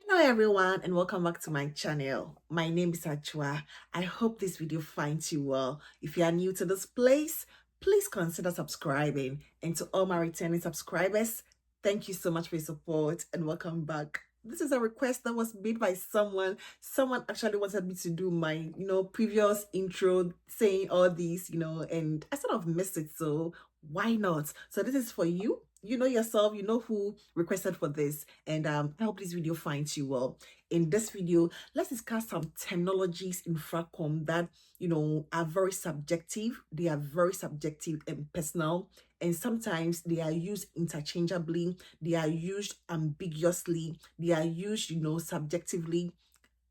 Hello everyone and welcome back to my channel. My name is Achua. I hope this video finds you well. If you are new to this place, please consider subscribing. And to all my returning subscribers, thank you so much for your support and welcome back. This is a request that was made by someone. Someone actually wanted me to do my, previous intro saying all these, and I sort of missed it. So why not? So this is for you. You know yourself, you know who requested for this, and I hope this video finds you well. In this video, let's discuss some terminologies in Fragcom that are very subjective. They are very subjective and personal, and sometimes they are used interchangeably, they are used ambiguously, they are used subjectively,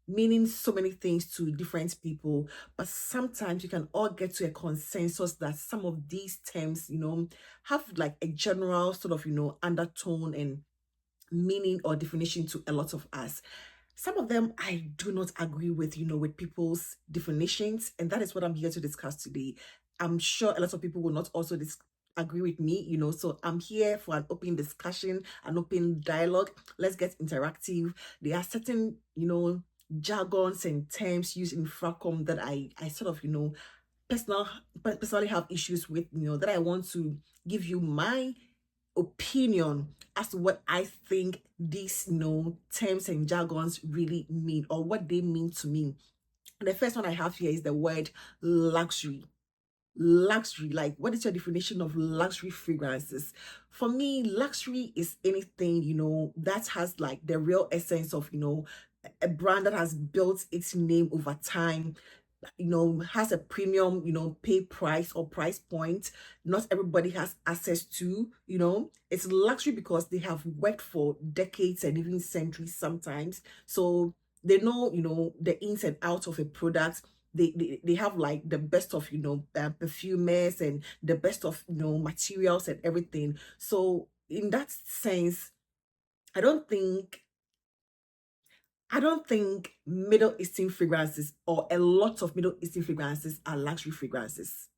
meaning so many things to different people. But sometimes you can all get to a consensus that some of these terms have like a general sort of undertone and meaning or definition to a lot of us. Some of them I do not agree with, with people's definitions, and that is what I'm here to discuss today. I'm sure a lot of people will not also agree with me, so I'm here for an open discussion, an open dialogue. Let's get interactive. There are certain, jargons and terms used in Fracom that I sort of, personally have issues with, that I want to give you my opinion as to what I think these terms and jargons really mean, or what they mean to me. The first one I have here is the word luxury. Luxury, like, what is your definition of luxury fragrances? For me, luxury is anything that has like the real essence of a brand that has built its name over time, has a premium, pay price or price point not everybody has access to. It's luxury because they have worked for decades and even centuries sometimes. So they know, the ins and outs of a product. They have like the best of perfumers and the best of materials and everything. So in that sense, I don't think Middle Eastern fragrances, or a lot of Middle Eastern fragrances, are luxury fragrances.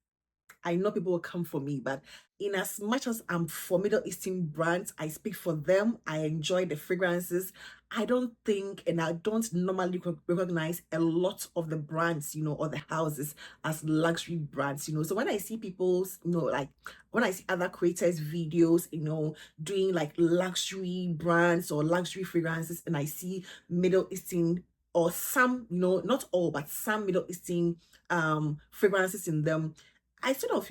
I know people will come for me, but in as much as I'm for Middle Eastern brands, I speak for them. I enjoy the fragrances. I don't think, and I don't normally recognize a lot of the brands, or the houses as luxury brands. So when I see people's, like when I see other creators' videos, doing like luxury brands or luxury fragrances, and I see Middle Eastern or some, not all, but some Middle Eastern fragrances in them, I sort of,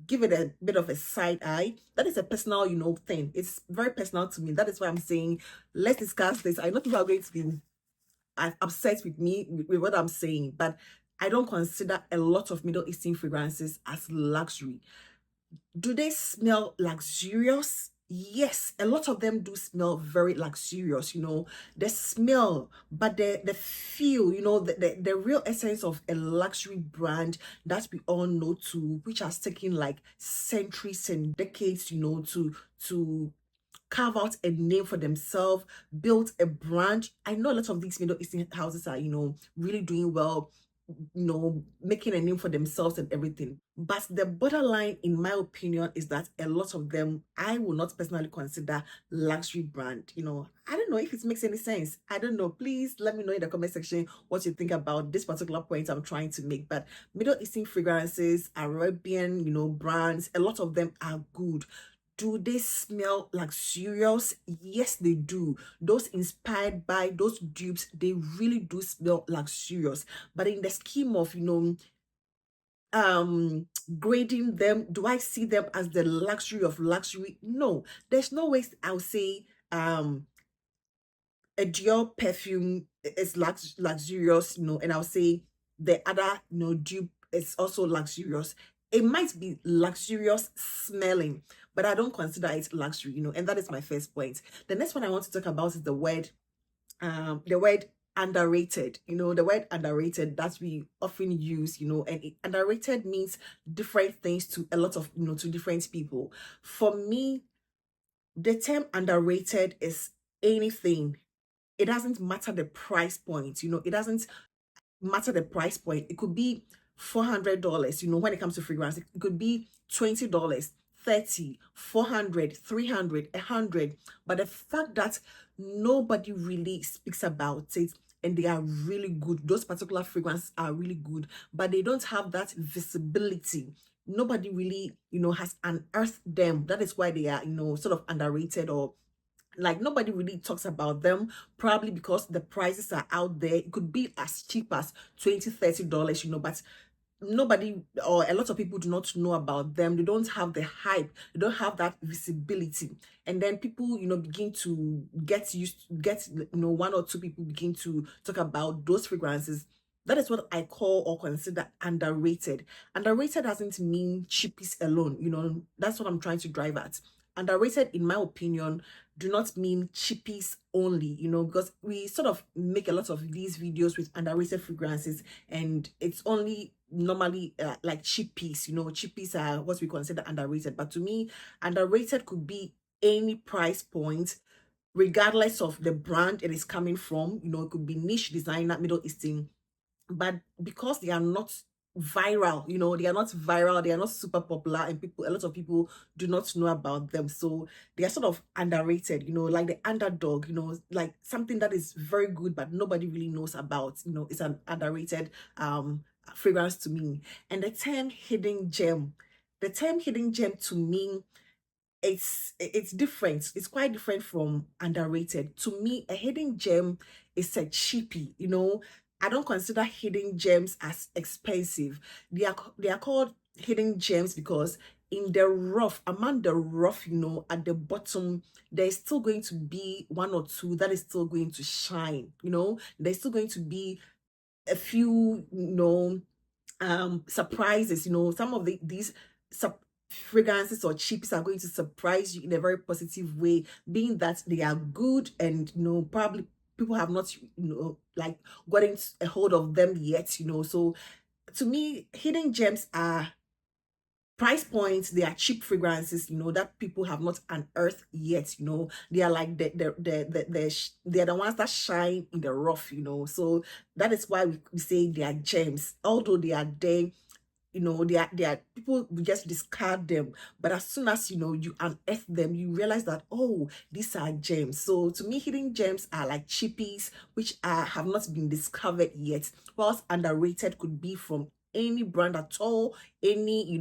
give it a bit of a side eye. That is a personal, thing. It's very personal to me. That is why I'm saying, let's discuss this. I know people are going to be upset with me with what I'm saying, but I don't consider a lot of Middle Eastern fragrances as luxury. Do they smell luxurious? Yes, a lot of them do smell very luxurious, the smell, but the feel, the real essence of a luxury brand that we all know to, which has taken like centuries and decades, to carve out a name for themselves, built a brand. I know a lot of these Middle Eastern houses are, really doing well, making a name for themselves and everything. But the borderline, in my opinion, is that a lot of them I will not personally consider luxury brand. I don't know if it makes any sense. I don't know. Please let me know in the comment section what you think about this particular point I'm trying to make. But Middle Eastern fragrances, Arabian, brands, a lot of them are good. Do they smell luxurious? Yes, they do. Those inspired by those dupes, they really do smell luxurious. But in the scheme of, grading them, do I see them as the luxury of luxury? No. There's no way I'll say a Dior perfume is luxurious, and I'll say the other, dupe is also luxurious. It might be luxurious smelling, but I don't consider it luxury, and that is my first point. The next one I want to talk about is the word underrated. The word underrated that we often use, and underrated means different things to a lot of, to different people. For me, the term underrated is anything. It doesn't matter the price point, it doesn't matter the price point. It could be $400, when it comes to fragrance. It could be $20, 30, 400, 300, 100. But the fact that nobody really speaks about it, and they are really good. Those particular fragrances are really good, but they don't have that visibility. Nobody really, has unearthed them. That is why they are, sort of underrated, or like nobody really talks about them, probably because the prices are out there. It could be as cheap as $20-30, but nobody, or a lot of people, do not know about them. They don't have the hype, they don't have that visibility. And then people, begin to get used to get, one or two people begin to talk about those fragrances. That is what I call or consider underrated. Underrated doesn't mean cheapies alone, that's what I'm trying to drive at. Underrated, in my opinion, do not mean cheapies only, because we sort of make a lot of these videos with underrated fragrances, and it's only normally like cheapies. Cheapies are what we consider underrated, but to me, underrated could be any price point, regardless of the brand it is coming from. It could be niche designer, Middle Eastern, but because they are not viral, they are not viral, they are not super popular, and a lot of people do not know about them, so they are sort of underrated, like the underdog, like something that is very good but nobody really knows about. It's an underrated fragrance to me. And the term hidden gem to me, it's different. It's quite different from underrated. To me, a hidden gem is a cheapie. I don't consider hidden gems as expensive. They are called hidden gems because in the rough, among the rough, at the bottom, there's still going to be one or two that is still going to shine. There's still going to be a few, surprises. Some of these fragrances or chips are going to surprise you in a very positive way, being that they are good, and probably people have not like gotten a hold of them yet. So to me, hidden gems are price points. They are cheap fragrances, that people have not unearthed yet. They are like they are the ones that shine in the rough. So that is why we say they are gems, although they are there. They are people will just discard them, but as soon as you unearth them, you realize that, oh, these are gems. So to me, hidden gems are like cheapies, which have not been discovered yet, whilst underrated could be from any brand at all, any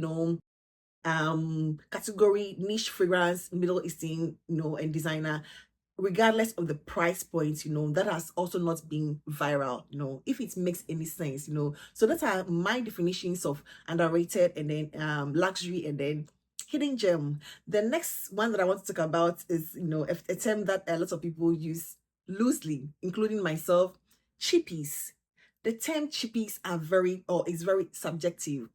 category, niche fragrance, Middle Eastern, and designer, regardless of the price point, that has also not been viral, if it makes any sense. So that are my definitions of underrated, and then luxury, and then hidden gem. The next one that I want to talk about is, a term that a lot of people use loosely, including myself: cheapies. The term cheapies is very subjective.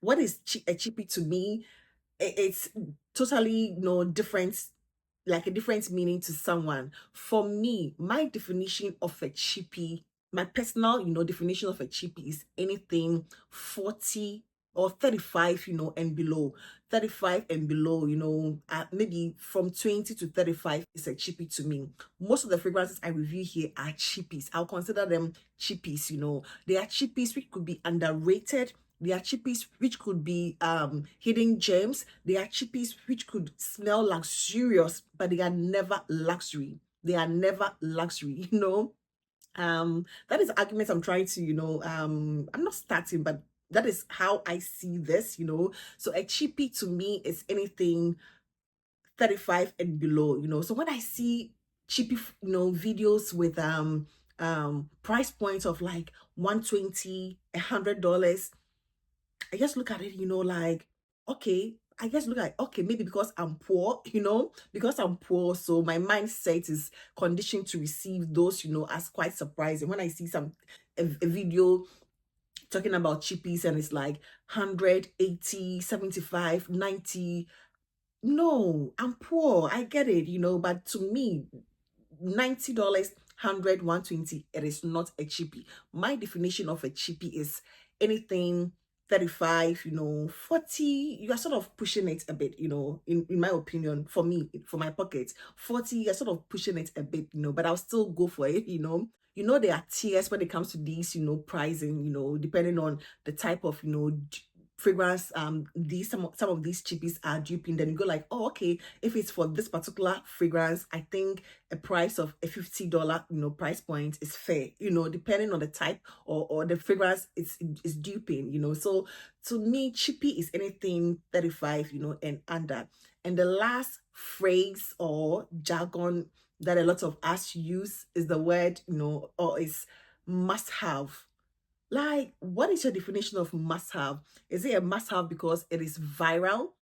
What is a cheapie to me? It's totally different, like a different meaning to someone. For me, my definition of a cheapie, my personal definition of a cheapie, is anything 40 or 35, and below. 35 and below, maybe from 20 to 35 is a cheapie to me. Most of the fragrances I review here are cheapies. I'll consider them cheapies. They are cheapies which could be underrated. They are cheapies which could be hidden gems. They are cheapies which could smell luxurious, but they are never luxury. They are never luxury, that is argument I'm trying to, I'm not starting, but that is how I see this. So a cheapie to me is anything 35 and below. So when I see cheapie, videos with price points of like 120, $100, I just look at it, like, okay, maybe because I'm poor, so my mindset is conditioned to receive those, as quite surprising. When I see a video talking about cheapies and it's like 180, 75, 90, no, I'm poor, I get it, but to me, $90, 100, 120, it is not a cheapie. My definition of a cheapie is anything 35, 40, you are sort of pushing it a bit, in my opinion. For me, for my pocket, 40, you're sort of pushing it a bit, but I'll still go for it. There are tiers when it comes to these, pricing, depending on the type of, fragrance, these some of these cheapies are duping, then you go like, oh, okay, if it's for this particular fragrance, I think a price of a $50, price point is fair, depending on the type or the fragrance is duping, so to me, cheapy is anything 35, and under. And the last phrase or jargon that a lot of us use is the word, or is must have. Like, what is your definition of must have? Is it a must have because it is viral?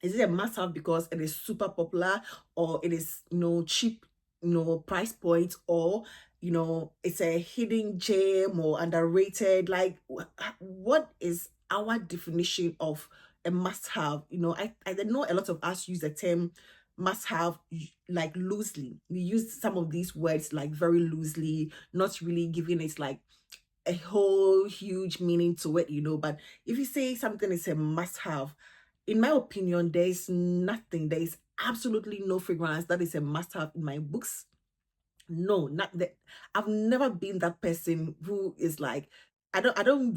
Is it a must have because it is super popular, or it is cheap, price point, or it's a hidden gem or underrated? Like, what is our definition of a must have? I know a lot of us use the term must have like loosely. We use some of these words like very loosely, not really giving it like a whole huge meaning to it, but if you say something is a must have, in my opinion, there is absolutely no fragrance that is a must have in my books. No, not that. I've never been that person who is like, I don't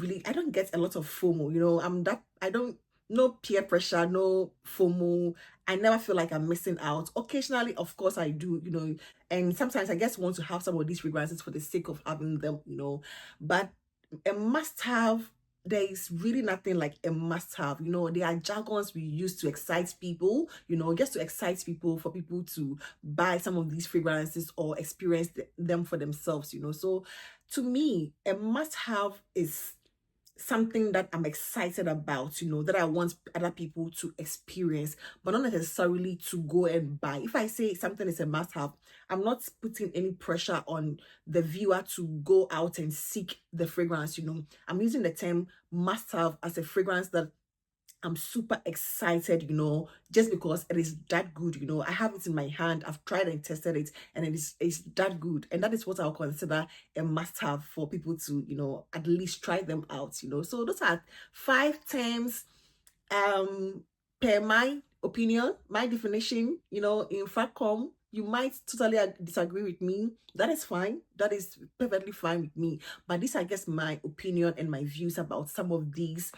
get a lot of FOMO, I don't, no peer pressure, no FOMO. I never feel like I'm missing out. Occasionally, of course, I do, and sometimes I just want to have some of these fragrances for the sake of having them, but a must have, there is really nothing like a must have. There are jargons we use to excite people, just to excite people, for people to buy some of these fragrances or experience them for themselves, so to me, a must have is something that I'm excited about, that I want other people to experience, but not necessarily to go and buy. If I say something is a must have, I'm not putting any pressure on the viewer to go out and seek the fragrance, I'm using the term must have as a fragrance that I'm super excited, just because it is that good, I have it in my hand, I've tried and tested it, and it's that good. And that is what I'll consider a must-have for people to, at least try them out, So those are 5 terms, per my opinion, my definition, in Fragcom. You might totally disagree with me. That is fine. That is perfectly fine with me. But this, I guess, my opinion and my views about some of these,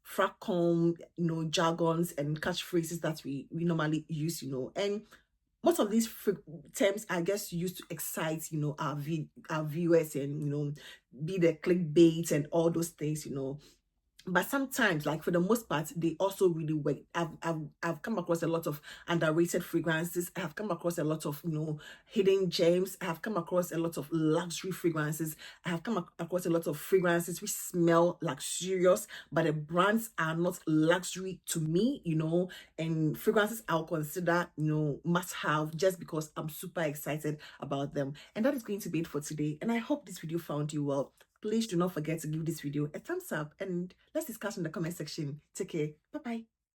Fragcom, jargons and catchphrases that we normally use, and most of these terms are just used to excite, our viewers, and be the clickbait and all those things, but sometimes, like for the most part, they also really work. I've come across a lot of underrated fragrances. I have come across a lot of hidden gems. I have come across a lot of luxury fragrances. I have come across a lot of fragrances which smell luxurious, but the brands are not luxury to me, and fragrances I'll consider must have, just because I'm super excited about them. And that is going to be it for today, and I hope this video found you well. Please do not forget to give this video a thumbs up, and let's discuss in the comment section. Take care. Bye bye.